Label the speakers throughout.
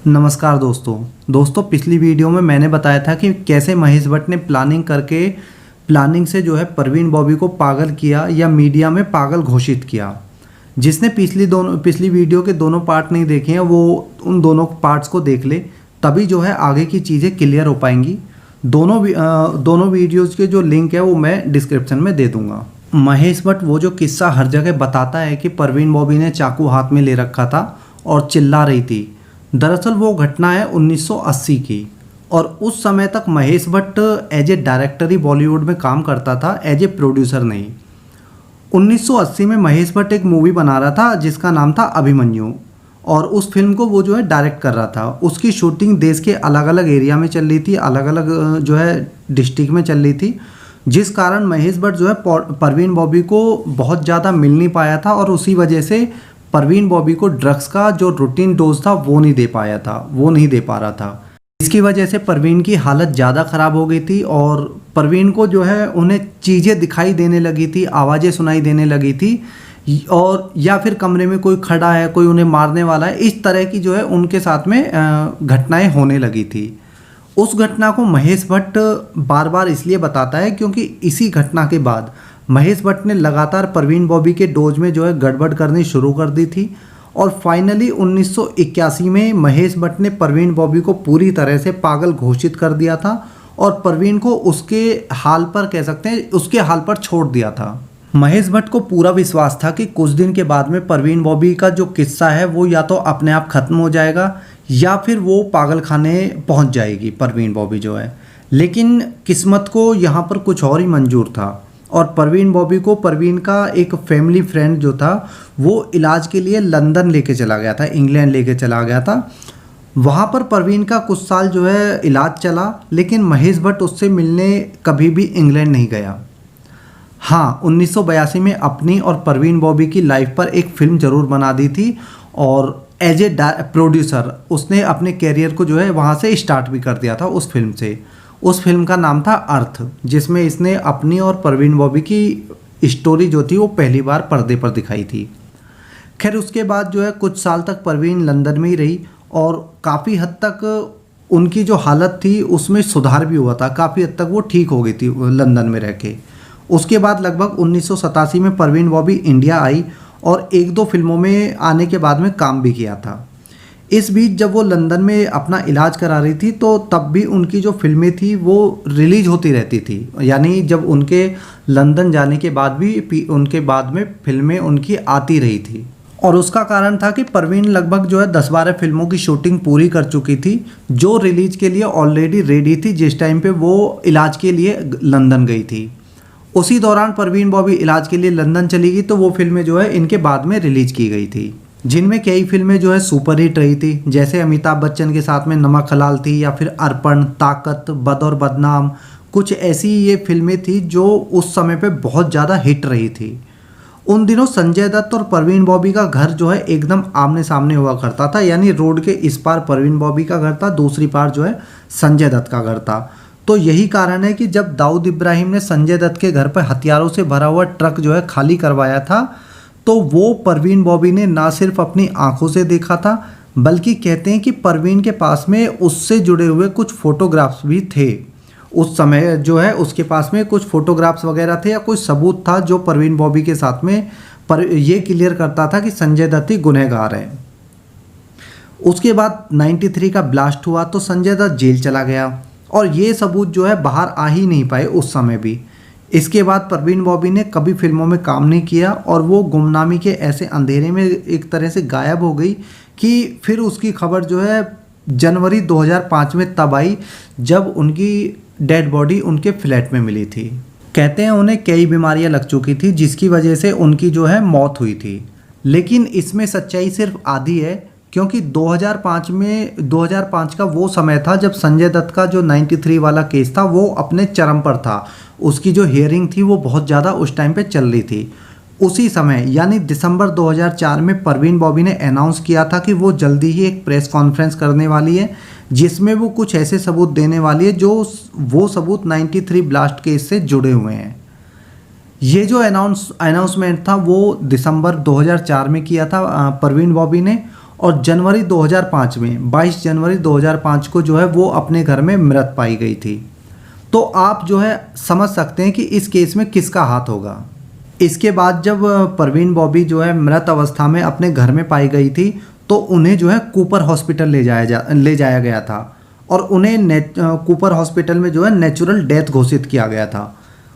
Speaker 1: नमस्कार दोस्तों पिछली वीडियो में मैंने बताया था कि कैसे महेश भट्ट ने प्लानिंग से जो है परवीन बॉबी को पागल किया या मीडिया में पागल घोषित किया। जिसने पिछली वीडियो के दोनों पार्ट नहीं देखे हैं वो उन दोनों पार्ट्स को देख ले, तभी जो है आगे की चीज़ें क्लियर हो पाएंगी। दोनों वीडियोज़ के जो लिंक है वो मैं डिस्क्रिप्शन में दे दूँगा। महेश भट्ट वो जो किस्सा हर जगह बताता है कि परवीन बॉबी ने चाकू हाथ में ले रखा था और चिल्ला रही थी, दरअसल वो घटना है 1980 की। और उस समय तक Mahesh Bhatt as a director ही बॉलीवुड में काम करता था, एज ए प्रोड्यूसर नहीं। 1980 में महेश भट्ट एक मूवी बना रहा था जिसका नाम था अभिमन्यु, और उस फिल्म को वो जो है डायरेक्ट कर रहा था। उसकी शूटिंग देश के अलग अलग एरिया में चल रही थी, अलग अलग जो है डिस्ट्रिक्ट में चल रही थी, जिस कारण महेश भट्ट जो है परवीन बॉबी को बहुत ज़्यादा मिल नहीं पाया था, और उसी वजह से परवीन बॉबी को ड्रग्स का जो रूटीन डोज था वो नहीं दे पा रहा था। इसकी वजह से परवीन की हालत ज़्यादा ख़राब हो गई थी, और परवीन को जो है उन्हें चीज़ें दिखाई देने लगी थी, आवाज़ें सुनाई देने लगी थी, और या फिर कमरे में कोई खड़ा है, कोई उन्हें मारने वाला है, इस तरह की जो है उनके साथ में घटनाएं होने लगी थी। उस घटना को महेश भट्ट बार बार इसलिए बताता है क्योंकि इसी घटना के बाद महेश भट्ट ने लगातार परवीन बॉबी के डोज में जो है गड़बड़ करनी शुरू कर दी थी, और फाइनली 1981 में महेश भट्ट ने परवीन बॉबी को पूरी तरह से पागल घोषित कर दिया था, और परवीन को उसके हाल पर कह सकते हैं उसके हाल पर छोड़ दिया था। महेश भट्ट को पूरा विश्वास था कि कुछ दिन के बाद में परवीन बॉबी का जो किस्सा है वो या तो अपने आप ख़त्म हो जाएगा या फिर वो पागल खाने पहुँच जाएगी परवीन बॉबी जो है। लेकिन किस्मत को यहाँ पर कुछ और ही मंजूर था, और परवीन बॉबी को परवीन का एक फैमिली फ्रेंड जो था वो इलाज के लिए लंदन लेके चला गया था, इंग्लैंड लेके चला गया था। वहाँ पर परवीन का कुछ साल जो है इलाज चला, लेकिन महेश भट्ट उससे मिलने कभी भी इंग्लैंड नहीं गया। हाँ, 1982 में अपनी और परवीन बॉबी की लाइफ पर एक फिल्म ज़रूर बना दी थी, और एज ए प्रोड्यूसर उसने अपने कैरियर को जो है वहाँ से स्टार्ट भी कर दिया था उस फिल्म से। उस फिल्म का नाम था अर्थ, जिसमें इसने अपनी और परवीन बॉबी की स्टोरी जो थी वो पहली बार पर्दे पर दिखाई थी। खैर उसके बाद जो है कुछ साल तक परवीन लंदन में ही रही, और काफ़ी हद तक उनकी जो हालत थी उसमें सुधार भी हुआ था, काफ़ी हद तक वो ठीक हो गई थी लंदन में रह के। उसके बाद लगभग 1987 में परवीन बॉबी इंडिया आई, और एक दो फिल्मों में आने के बाद में काम भी किया था। इस बीच जब वो लंदन में अपना इलाज करा रही थी तो तब भी उनकी जो फिल्में थी वो रिलीज होती रहती थी, यानी जब उनके लंदन जाने के बाद भी उनके बाद में फिल्में उनकी आती रही थी। और उसका कारण था कि परवीन लगभग जो है 10-12 फिल्मों की शूटिंग पूरी कर चुकी थी, जो रिलीज के लिए ऑलरेडी रेडी थी जिस टाइम पे वो इलाज के लिए लंदन गई थी। उसी दौरान परवीन बॉबी इलाज के लिए लंदन चली गई, तो वो फिल्में जो है इनके बाद में रिलीज की गई थी, जिनमें कई फिल्में जो है सुपर हिट रही थी, जैसे अमिताभ बच्चन के साथ में नमक हलाल थी, या फिर अर्पण, ताकत, बद और बदनाम। कुछ ऐसी ये फिल्में थी जो उस समय पे बहुत ज़्यादा हिट रही थी। उन दिनों संजय दत्त और परवीन बॉबी का घर जो है एकदम आमने सामने हुआ करता था, यानी रोड के इस पार परवीन बॉबी का घर था, दूसरी पार जो है संजय दत्त का घर था। तो यही कारण है कि जब दाऊद इब्राहिम ने संजय दत्त के घर पर हथियारों से भरा हुआ ट्रक जो है खाली करवाया था, तो वो परवीन बॉबी ने ना सिर्फ अपनी आंखों से देखा था, बल्कि कहते हैं कि परवीन के पास में उससे जुड़े हुए कुछ फोटोग्राफ्स भी थे। उस समय जो है उसके पास में कुछ फोटोग्राफ्स वगैरह थे या कोई सबूत था जो परवीन बॉबी के साथ में ये क्लियर करता था कि संजय दत्त ही गुनहगार है। उसके बाद 93 का ब्लास्ट हुआ तो संजय दत्त जेल चला गया, और ये सबूत जो है बाहर आ ही नहीं पाए उस समय भी। इसके बाद परवीन बॉबी ने कभी फिल्मों में काम नहीं किया, और वो गुमनामी के ऐसे अंधेरे में एक तरह से गायब हो गई कि फिर उसकी खबर जो है जनवरी 2005 में तब आई, जब उनकी डेड बॉडी उनके फ्लैट में मिली थी। कहते हैं उन्हें कई बीमारियां लग चुकी थी जिसकी वजह से उनकी जो है मौत हुई थी, लेकिन इसमें सच्चाई सिर्फ आधी है, क्योंकि 2005 का वो समय था जब संजय दत्त का जो 93 वाला केस था वो अपने चरम पर था। उसकी जो हियरिंग थी वो बहुत ज़्यादा उस टाइम पे चल रही थी। उसी समय यानी दिसंबर 2004 में परवीन बॉबी ने अनाउंस किया था कि वो जल्दी ही एक प्रेस कॉन्फ्रेंस करने वाली है, जिसमें वो कुछ ऐसे सबूत देने वाली है जो वो सबूत 93 ब्लास्ट केस से जुड़े हुए हैं। ये जो अनाउंसमेंट था वो दिसंबर 2004 में किया था परवीन बॉबी ने, और जनवरी 2005 में 22 जनवरी 2005 को जो है वो अपने घर में मृत पाई गई थी। तो आप जो है समझ सकते हैं कि इस केस में किसका हाथ होगा। इसके बाद जब परवीन बॉबी जो है मृत अवस्था में अपने घर में पाई गई थी तो उन्हें जो है कूपर हॉस्पिटल ले जाया गया था और उन्हें कूपर हॉस्पिटल में जो है नेचुरल डेथ घोषित किया गया था।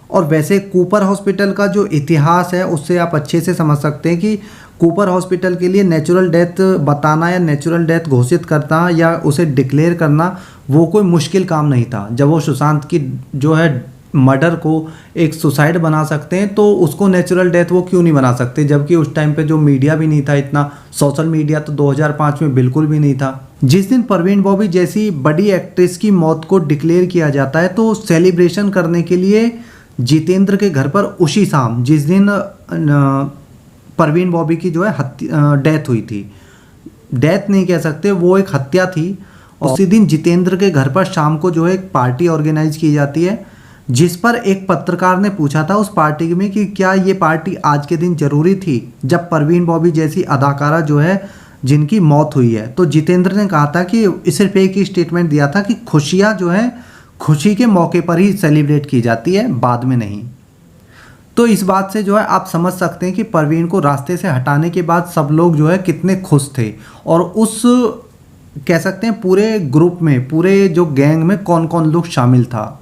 Speaker 1: और वैसे कूपर हॉस्पिटल का जो इतिहास है उससे आप अच्छे से समझ सकते हैं कि कूपर हॉस्पिटल के लिए नेचुरल डेथ बताना या नेचुरल डेथ घोषित करना या उसे डिक्लेयर करना वो कोई मुश्किल काम नहीं था। जब वो सुशांत की जो है मर्डर को एक सुसाइड बना सकते हैं तो उसको नेचुरल डेथ वो क्यों नहीं बना सकते, जबकि उस टाइम पे जो मीडिया भी नहीं था, इतना सोशल मीडिया तो 2005 में बिल्कुल भी नहीं था। जिस दिन परवीन बॉबी जैसी बड़ी एक्ट्रेस की मौत को डिक्लेयर किया जाता है तो सेलिब्रेशन करने के लिए जितेंद्र के घर पर उसी शाम जिस दिन परवीन बॉबी की जो है डेथ हुई थी, डेथ नहीं कह सकते, वो एक हत्या थी। उसी दिन जितेंद्र के घर पर शाम को जो है एक पार्टी ऑर्गेनाइज की जाती है जिस पर एक पत्रकार ने पूछा था उस पार्टी में कि क्या ये पार्टी आज के दिन जरूरी थी जब परवीन बॉबी जैसी अदाकारा जो है जिनकी मौत हुई है। तो जितेंद्र ने कहा था कि सिर्फ एक ही स्टेटमेंट दिया था कि खुशियाँ जो है खुशी के मौके पर ही सेलिब्रेट की जाती है, बाद में नहीं। तो इस बात से जो है आप समझ सकते हैं कि परवीन को रास्ते से हटाने के बाद सब लोग जो है कितने खुश थे और उस कह सकते हैं पूरे ग्रुप में, पूरे जो गैंग में कौन कौन लोग शामिल था।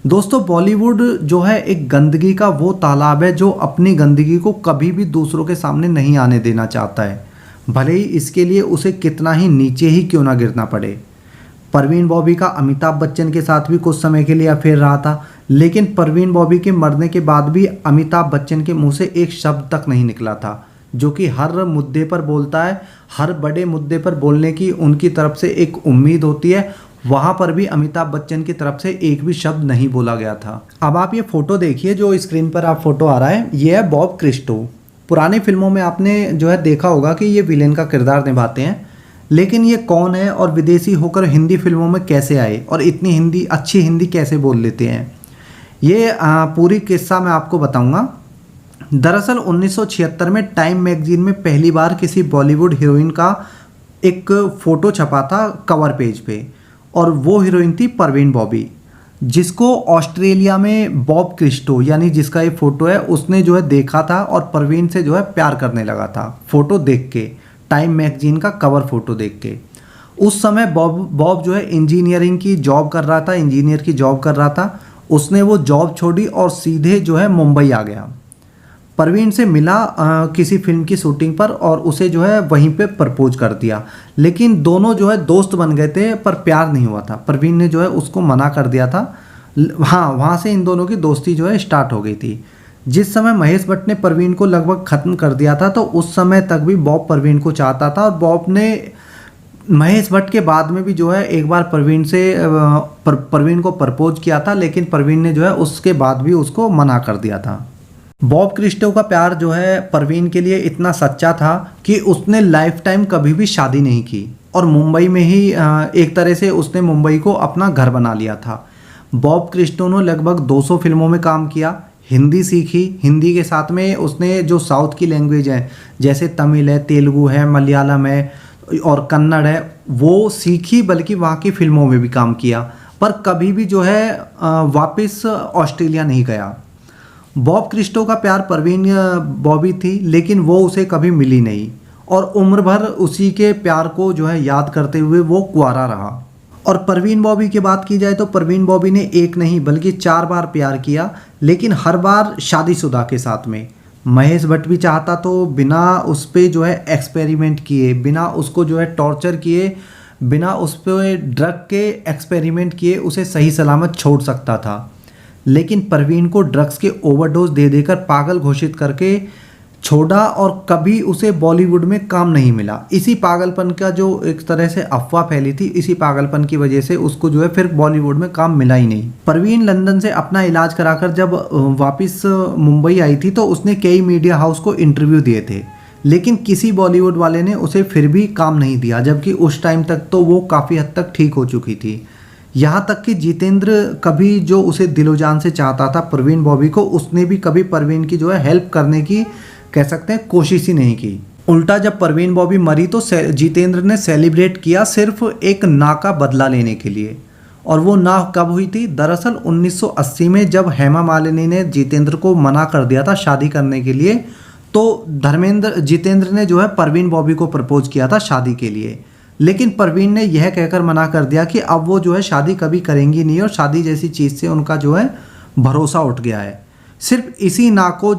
Speaker 1: दोस्तों बॉलीवुड जो है एक गंदगी का वो तालाब है जो अपनी गंदगी को कभी भी दूसरों के सामने नहीं आने देना चाहता है, भले ही इसके लिए उसे कितना ही नीचे ही क्यों ना गिरना पड़े। परवीन बॉबी का अमिताभ बच्चन के साथ भी कुछ समय के लिए अफेयर रहा था, लेकिन परवीन बॉबी के मरने के बाद भी अमिताभ बच्चन के मुंह से एक शब्द तक नहीं निकला था, जो कि हर मुद्दे पर बोलता है, हर बड़े मुद्दे पर बोलने की उनकी तरफ से एक उम्मीद होती है। वहाँ पर भी अमिताभ बच्चन की तरफ से एक भी शब्द नहीं बोला गया था। अब आप ये फ़ोटो देखिए, जो स्क्रीन पर आप फोटो आ रहा है, ये है बॉब क्रिस्टो। पुरानी फिल्मों में आपने जो है देखा होगा कि ये विलेन का किरदार निभाते हैं, लेकिन ये कौन है और विदेशी होकर हिंदी फिल्मों में कैसे आए और इतनी अच्छी हिंदी कैसे बोल लेते हैं, ये पूरी किस्सा मैं आपको बताऊँगा। दरअसल 1976 में टाइम मैगजीन में पहली बार किसी बॉलीवुड हीरोइन का एक फ़ोटो छपा था कवर पेज पे, और वो हीरोइन थी परवीन बॉबी, जिसको ऑस्ट्रेलिया में बॉब क्रिस्टो यानी जिसका ये फ़ोटो है उसने जो है देखा था और परवीन से जो है प्यार करने लगा था फ़ोटो देख के, टाइम मैगजीन का कवर फ़ोटो देख के। उस समय बॉब जो है इंजीनियरिंग की जॉब कर रहा था, इंजीनियर की जॉब कर रहा था। उसने वो जॉब छोड़ी और सीधे जो है मुंबई आ गया। परवीन से मिला किसी फिल्म की शूटिंग पर और उसे जो है वहीं पे प्रपोज कर दिया, लेकिन दोनों जो है दोस्त बन गए थे पर प्यार नहीं हुआ था। परवीन ने जो है उसको मना कर दिया था। हाँ, वहाँ से इन दोनों की दोस्ती जो है स्टार्ट हो गई थी। जिस समय महेश भट्ट ने परवीन को लगभग ख़त्म कर दिया था तो उस समय तक भी बॉब परवीन को चाहता था और बॉब ने महेश भट्ट के बाद में भी जो है एक बार परवीन को प्रपोज किया था, लेकिन परवीन ने जो है उसके बाद भी उसको मना कर दिया था। बॉब क्रिस्टो का प्यार जो है परवीन के लिए इतना सच्चा था कि उसने लाइफ टाइम कभी भी शादी नहीं की और मुंबई में ही एक तरह से उसने मुंबई को अपना घर बना लिया था। बॉब क्रिस्टो ने लगभग 200 फिल्मों में काम किया, हिंदी सीखी, हिंदी के साथ में उसने जो साउथ की लैंग्वेज है जैसे तमिल है, तेलुगु है, मलयालम है और कन्नड़ है वो सीखी, बल्कि वहाँ की फिल्मों में भी काम किया, पर कभी भी जो है वापस ऑस्ट्रेलिया नहीं गया। बॉब क्रिस्टो का प्यार परवीन बॉबी थी, लेकिन वो उसे कभी मिली नहीं और उम्र भर उसी के प्यार को जो है याद करते हुए वो कुंवारा रहा। और परवीन बॉबी की बात की जाए तो परवीन बॉबी ने एक नहीं बल्कि 4 बार प्यार किया, लेकिन हर बार शादीशुदा के साथ में। महेश भट्ट भी चाहता तो बिना उस पर जो है एक्सपेरिमेंट किए, बिना उसको जो है टॉर्चर किए, बिना उस पर ड्रग के एक्सपेरिमेंट किए उसे सही सलामत छोड़ सकता था, लेकिन परवीन को ड्रग्स के ओवरडोज दे देकर पागल घोषित करके छोड़ा और कभी उसे बॉलीवुड में काम नहीं मिला। इसी पागलपन का जो एक तरह से अफवाह फैली थी, इसी पागलपन की वजह से उसको जो है फिर बॉलीवुड में काम मिला ही नहीं। परवीन लंदन से अपना इलाज कराकर जब वापस मुंबई आई थी तो उसने कई मीडिया हाउस को इंटरव्यू दिए थे, लेकिन किसी बॉलीवुड वाले ने उसे फिर भी काम नहीं दिया, जबकि उस टाइम तक तो वो काफ़ी हद तक ठीक हो चुकी थी। यहाँ तक कि जितेंद्र कभी जो उसे दिलो जान से चाहता था परवीन बॉबी को, उसने भी कभी परवीन की जो है हेल्प करने की कह सकते हैं कोशिश ही नहीं की। उल्टा जब परवीन बॉबी मरी तो जितेंद्र ने सेलिब्रेट किया सिर्फ एक ना का बदला लेने के लिए। और वो ना कब हुई थी? दरअसल 1980 में जब हेमा मालिनी ने जितेंद्र को मना कर दिया था शादी करने के लिए, तो जितेंद्र ने जो है परवीन बॉबी को प्रपोज किया था शादी के लिए। लेकिन परवीन ने यह कहकर मना कर दिया कि अब वो जो है शादी कभी करेंगी नहीं और शादी जैसी चीज़ से उनका जो है भरोसा उठ गया है। सिर्फ इसी ना की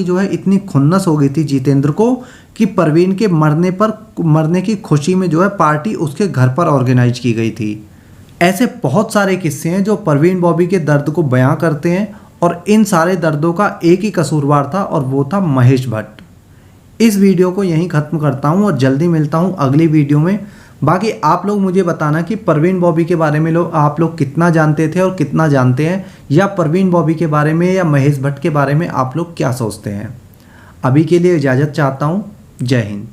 Speaker 1: जो है इतनी खुन्नस हो गई थी जितेंद्र को कि परवीन के मरने की खुशी में जो है पार्टी उसके घर पर ऑर्गेनाइज की गई थी। ऐसे बहुत सारे किस्से हैं जो परवीन बॉबी के दर्द को बयां करते हैं और इन सारे दर्दों का एक ही कसूरवार था और वो था महेश भट्ट। इस वीडियो को यहीं ख़त्म करता हूँ और जल्दी मिलता हूँ अगली वीडियो में। बाकी आप लोग मुझे बताना कि परवीन बॉबी के बारे में आप लोग कितना जानते थे और कितना जानते हैं, या परवीन बॉबी के बारे में या महेश भट्ट के बारे में आप लोग क्या सोचते हैं। अभी के लिए इजाज़त चाहता हूँ। जय हिंद।